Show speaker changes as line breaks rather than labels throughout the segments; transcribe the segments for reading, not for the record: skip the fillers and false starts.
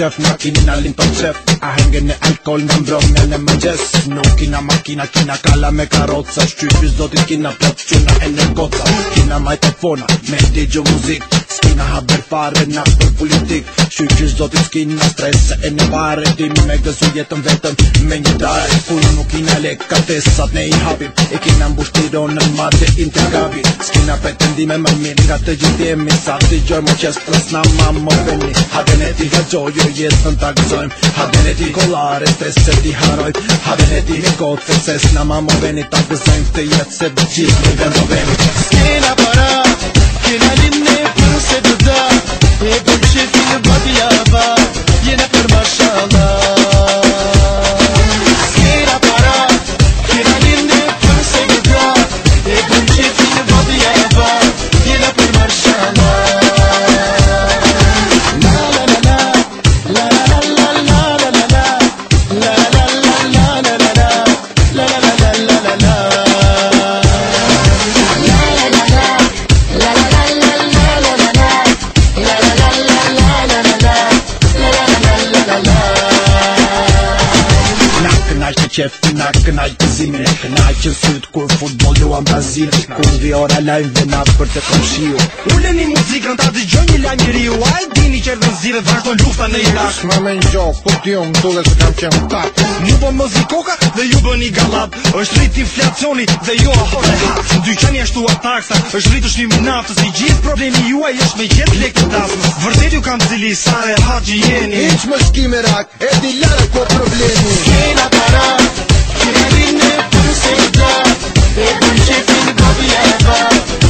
qef, na kini na lin ton qef. A hengen në alkohol nga mbromja në mëngjes. Nuk kina makina, kina kala me karroca. Shqypis do t'i kina plot quna e në goca. Kina majtofona, me digjo muzik. Skina haber fare na për politik. Shqypis do t'i skina stres e në pare. Tim me gëzu jetën vetëm me një dare. Unë nuk kina lek katesat ne I hapim. E kina mbushtiro në madhe intergabi. Skina pretendime më mirë nga të gjithë jemi. Sa t'i gjoj më qes trasna ma më veni. Haden e ti nga gjojo jetën t'a gëzojmë. Haden e ti kolare stres se ti harojmë. Haden e ti një kote ses na ma më veni. T'a gëzojmë të jetë se të gjithë në vendovemi.
Skena para, kena linne për se të da. E për qefi në bati java, jena për mashallah. Skena para, kena linne për se të da. E për qefi në bati java, jena për mashallah.
Qef na kënaj këzimin e kënaj që syt kur futbol luan Brazil. Kur vi ora lajm vena për të komshiu.
Uleni muzikën ta dëgjoj një lajm njeriu. A e dini që rëndësirë vazhdon lufta në Irak?
Ma me një gjok, po ti unë dule se kam qenë tak.
Mu bën muzikoka dhe ju bëni gallat. Është rrit inflacioni dhe ju ahore hap. Dyqani ashtuar taksa, është rritur shlimi naftës. I gjithë problemi juaj është me gjithë lekë të dasmës. Vërtet ju kam zili sa e haxhi jeni.
Hiq më shki me rak, e di larë ko problemi.
Skena para, kena linne për se të da. E për qefi në bati java,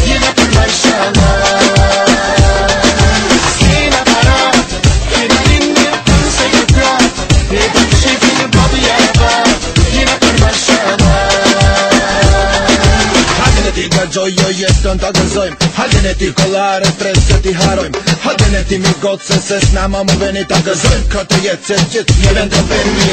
jena për mashallah. Skena para, kena linne për se të da. E për qefi në bati java, jena për mashallah.
Haden e ti nga gjojo jetën t'a gëzojmë. Haden e ti kolare stres se ti harojmë. Haden e ti mi gotë se ses na ma më veni t'a gëzojmë. Këtë jetë se gjithë një vendovemi.